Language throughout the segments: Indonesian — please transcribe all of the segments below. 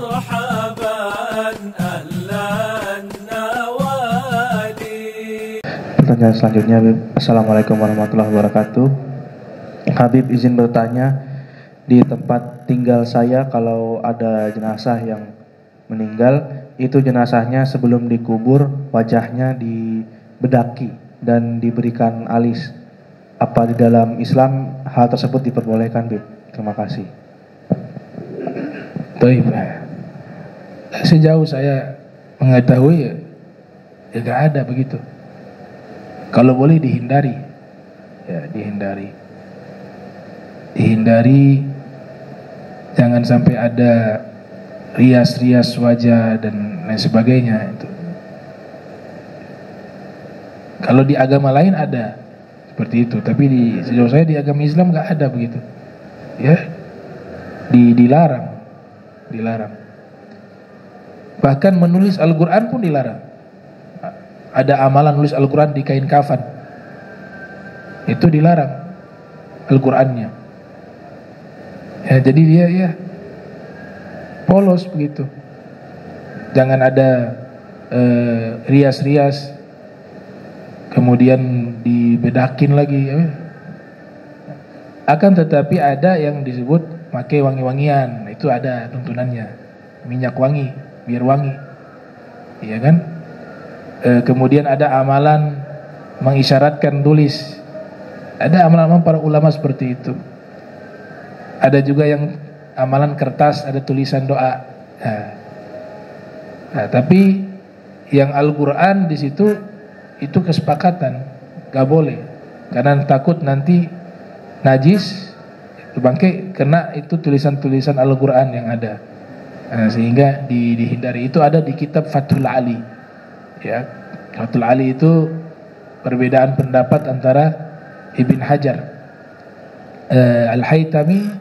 مرحبا أهلا النوادي. Pertanyaan selanjutnya, Habib. Assalamualaikum warahmatullahi wabarakatuh. Habib izin bertanya, di tempat tinggal saya kalau ada jenazah yang meninggal, itu jenazahnya sebelum dikubur wajahnya dibedaki dan diberikan alis. Apa di dalam Islam hal tersebut diperbolehkan, Habib? Terima kasih. Baik. Sejauh saya mengetahui ya nggak ada begitu. Kalau boleh dihindari, ya dihindari. Jangan sampai ada rias-rias wajah dan lain sebagainya itu. Kalau di agama lain ada seperti itu, tapi sejauh saya di agama Islam nggak ada begitu. Ya, dilarang. Bahkan menulis Al-Quran pun dilarang. Ada amalan nulis Al-Quran di kain kafan, itu dilarang Al-Qurannya. Ya, jadi dia ya polos begitu. Jangan ada rias-rias kemudian dibedakin lagi ya. Akan tetapi ada yang disebut pakai wangi-wangian, itu ada tuntunannya, minyak wangi biar wangi, iya kan? Kemudian ada amalan mengisyaratkan tulis, ada amalan para ulama seperti itu. Ada juga yang amalan kertas, ada tulisan doa. Nah, tapi yang Al-Quran di situ itu kesepakatan, gak boleh, karena takut nanti najis itu bangke kena itu tulisan-tulisan Al-Quran yang ada. Nah, sehingga dihindari. Itu ada di kitab Fathul Ali. Ya, Fathul Ali itu perbedaan pendapat antara Ibn Hajar Al-Haytami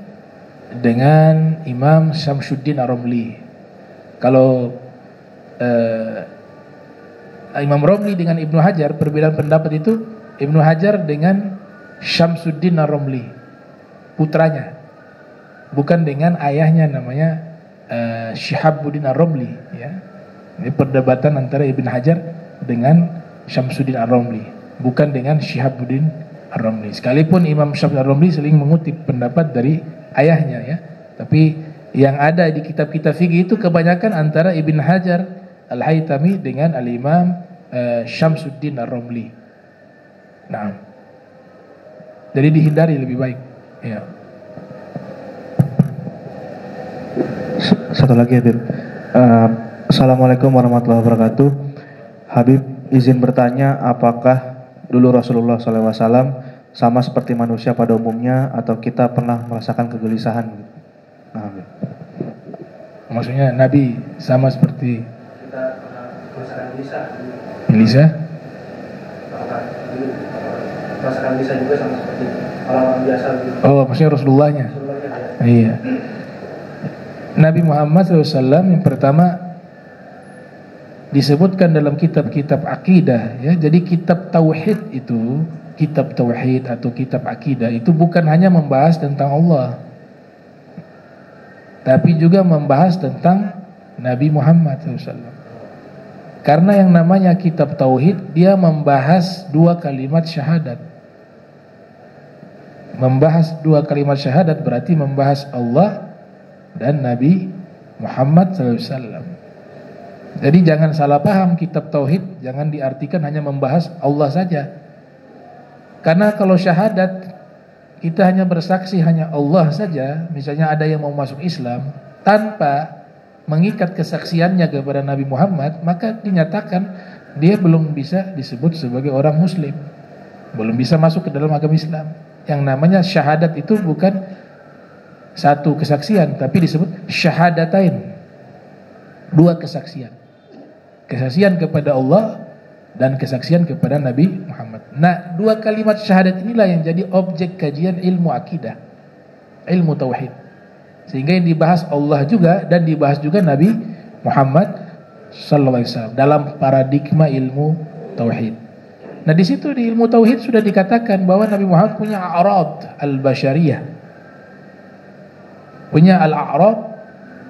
dengan Imam Syamsuddin Ar-Ramli. Kalau Imam Ramli dengan Ibnu Hajar, perbedaan pendapat itu Ibnu Hajar dengan Syamsuddin Ar-Ramli, putranya, bukan dengan ayahnya namanya Syihabuddin Ar-Ramli. Ya, ini perdebatan antara Ibn Hajar dengan Syamsuddin Ar-Ramli, bukan dengan Syihabuddin Ar-Ramli. Sekalipun Imam Syamsuddin Ar-Ramli sering mengutip pendapat dari ayahnya ya, tapi yang ada di kitab-kitab fikih itu kebanyakan antara Ibn Hajar Al-Haytami dengan Al-Imam Syamsuddin Ar-Ramli. Nah, jadi dihindari lebih baik ya. Satu lagi, Habib. Assalamualaikum warahmatullahi wabarakatuh. Habib izin bertanya, apakah dulu Rasulullah SAW sama seperti manusia pada umumnya atau kita pernah merasakan kegelisahan? Nah, Habib. Maksudnya Nabi sama seperti Kita pernah merasakan gelisah. Gelisah? Merasakan gelisah juga sama seperti orang biasa. Oh, maksudnya Rasulullahnya? Iya. Nabi Muhammad SAW yang pertama disebutkan dalam kitab-kitab akidah ya. Jadi kitab tauhid itu, kitab tauhid atau kitab akidah itu bukan hanya membahas tentang Allah, tapi juga membahas tentang Nabi Muhammad SAW. Karena yang namanya kitab tauhid, dia membahas dua kalimat syahadat. Membahas dua kalimat syahadat berarti membahas Allah dan Nabi Muhammad SAW. Jadi jangan salah paham, kitab tauhid jangan diartikan hanya membahas Allah saja. Karena kalau syahadat kita hanya bersaksi hanya Allah saja, misalnya ada yang mau masuk Islam tanpa mengikat kesaksiannya kepada Nabi Muhammad, maka dinyatakan dia belum bisa disebut sebagai orang muslim, belum bisa masuk ke dalam agama Islam. Yang namanya syahadat itu bukan satu kesaksian, tapi disebut syahadatain, dua kesaksian, kesaksian kepada Allah dan kesaksian kepada Nabi Muhammad. Nah, dua kalimat syahadat inilah yang jadi objek kajian ilmu akidah, ilmu tauhid. Sehingga yang dibahas Allah juga dan dibahas juga Nabi Muhammad sallallahu alaihi wasallam dalam paradigma ilmu tauhid. Nah, di situ di ilmu tauhid sudah dikatakan bahwa Nabi Muhammad punya a'rad al-basyariyah, punya al-a'rad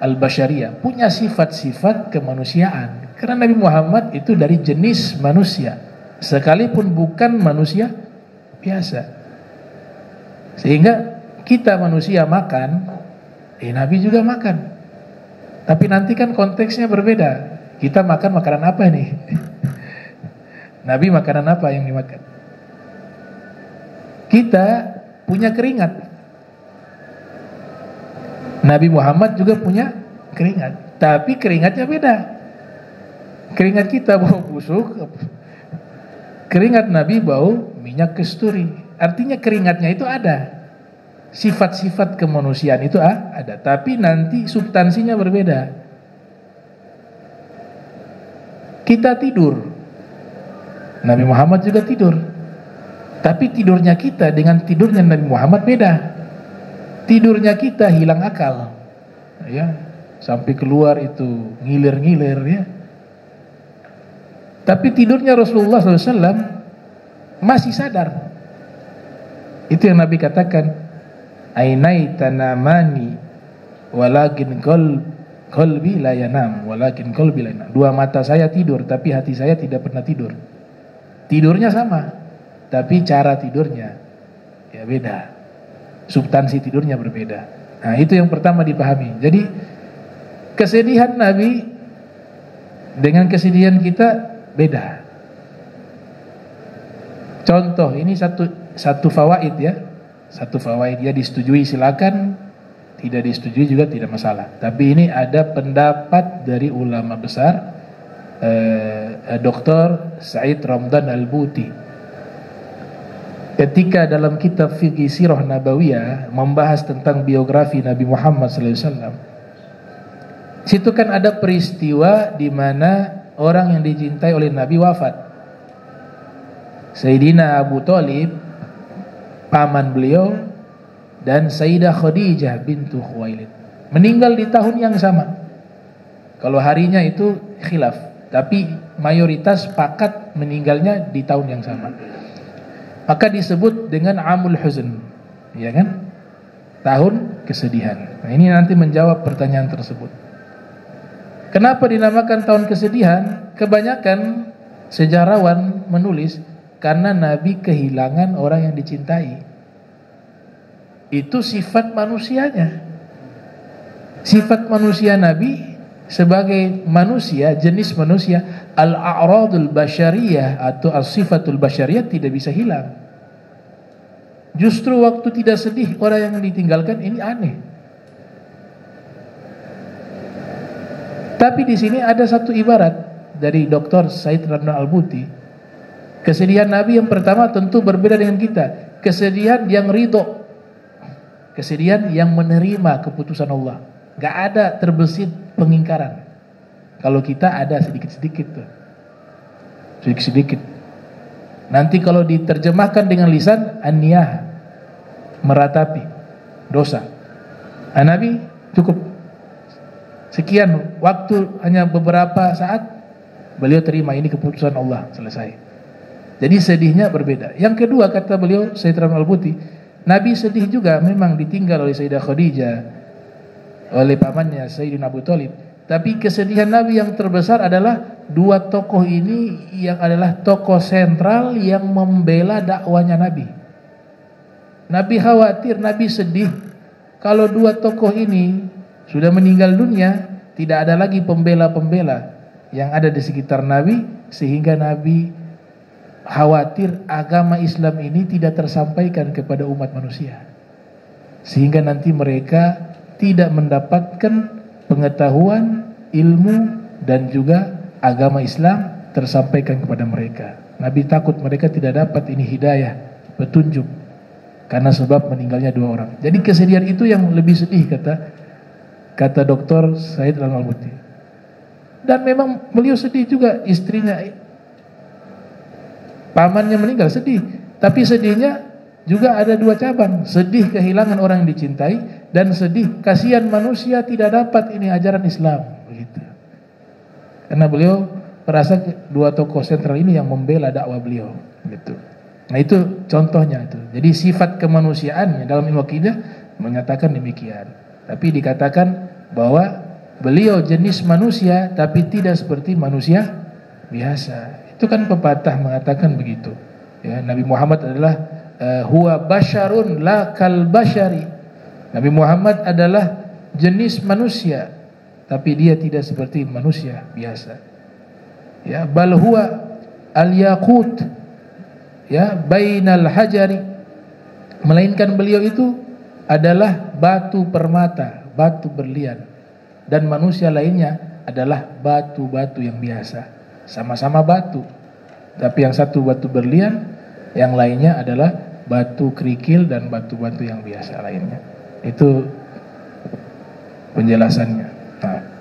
al-basyariyah, punya sifat-sifat kemanusiaan. Karena Nabi Muhammad itu dari jenis manusia, sekalipun bukan manusia biasa. Sehingga kita manusia makan, Nabi juga makan. Tapi nanti kan konteksnya berbeda. Kita makan makanan apa nih? Nabi makanan apa yang dimakan? Kita punya keringat. Nabi Muhammad juga punya keringat, tapi keringatnya beda. Keringat kita bau busuk, keringat Nabi bau minyak kasturi. Artinya keringatnya itu ada, sifat-sifat kemanusiaan itu ada, tapi nanti substansinya berbeda. Kita tidur, Nabi Muhammad juga tidur, tapi tidurnya kita dengan tidurnya Nabi Muhammad beda. Tidurnya kita hilang akal, ya, sampai keluar itu ngiler-ngiler, ya. Tapi tidurnya Rasulullah SAW masih sadar. Itu yang Nabi katakan, ainai tanamani walakin qalbi la yanam, walakin qalbi la yanam. Dua mata saya tidur, tapi hati saya tidak pernah tidur. Tidurnya sama, tapi cara tidurnya ya beda. Substansi tidurnya berbeda. Nah, itu yang pertama dipahami. Jadi kesedihan Nabi dengan kesedihan kita beda. Contoh, ini satu fawaid ya. Satu fawaid ya, disetujui silakan, tidak disetujui juga tidak masalah. Tapi ini ada pendapat dari ulama besar, Dr. Said Ramdan Al-Buti. Ketika dalam kitab Fiqh Sirah Nabawiyah membahas tentang biografi Nabi Muhammad SAW, situ kan ada peristiwa di mana orang yang dicintai oleh Nabi wafat. Sayyidina Abu Thalib, paman beliau, dan Sayyidah Khadijah bintu Khuwailid meninggal di tahun yang sama. Kalau harinya itu khilaf, tapi mayoritas sepakat meninggalnya di tahun yang sama. Maka disebut dengan Amul Huzn, ya kan? Tahun kesedihan. Nah, ini nanti menjawab pertanyaan tersebut. Kenapa dinamakan tahun kesedihan? Kebanyakan sejarawan menulis karena Nabi kehilangan orang yang dicintai. Itu sifat manusianya. Sifat manusia Nabi sebagai manusia, jenis manusia, al-a'radul basyariyah atau as-sifatul basyariyah tidak bisa hilang. Justru waktu tidak sedih orang yang ditinggalkan ini aneh. Tapi di sini ada satu ibarat dari Dr. Said Ramdan Al-Buti. Kesedihan Nabi yang pertama tentu berbeda dengan kita. Kesedihan yang ridho, kesedihan yang menerima keputusan Allah. Gak ada terbesit pengingkaran. Kalau kita ada sedikit-sedikit tuh, sedikit-sedikit. Nanti kalau diterjemahkan dengan lisan, an-niyah, meratapi dosa. Nabi cukup sekian waktu, hanya beberapa saat, beliau terima ini keputusan Allah, selesai. Jadi sedihnya berbeda. Yang kedua, kata beliau Sayyid Ramdan Al-Buti, Nabi sedih juga memang ditinggal oleh Sayyidah Khadijah, oleh pamannya Sayyidina Abu Thalib. Tapi kesedihan Nabi yang terbesar adalah dua tokoh ini yang adalah tokoh sentral yang membela dakwanya Nabi. Nabi khawatir, Nabi sedih kalau dua tokoh ini sudah meninggal dunia, tidak ada lagi pembela-pembela yang ada di sekitar Nabi, sehingga Nabi khawatir agama Islam ini tidak tersampaikan kepada umat manusia, sehingga nanti mereka tidak mendapatkan pengetahuan, ilmu, dan juga agama Islam tersampaikan kepada mereka. Nabi takut mereka tidak dapat ini hidayah, petunjuk, karena sebab meninggalnya dua orang. Jadi kesedihan itu yang lebih sedih, kata Dr. Said Al-Buti. Dan memang beliau sedih juga, istrinya, pamannya meninggal, sedih. Tapi sedihnya juga ada dua cabang, sedih kehilangan orang yang dicintai, dan sedih kasihan manusia tidak dapat ini ajaran Islam, begitu. Karena beliau merasa dua tokoh sentral ini yang membela dakwah beliau, gitu. Nah itu contohnya itu. Jadi sifat kemanusiaannya dalam ilmu akidah menyatakan demikian. Tapi dikatakan bahwa beliau jenis manusia tapi tidak seperti manusia biasa. Itu kan pepatah mengatakan begitu. Ya, Nabi Muhammad adalah huwa basyarun la kal basyari. Nabi Muhammad adalah jenis manusia tapi dia tidak seperti manusia biasa. Ya, bal huwa al-yaqut ya bainal hajari, melainkan beliau itu adalah batu permata, batu berlian, dan manusia lainnya adalah batu-batu yang biasa, sama-sama batu, tapi yang satu batu berlian, yang lainnya adalah batu kerikil dan batu-batu yang biasa lainnya. Itu penjelasannya. Nah.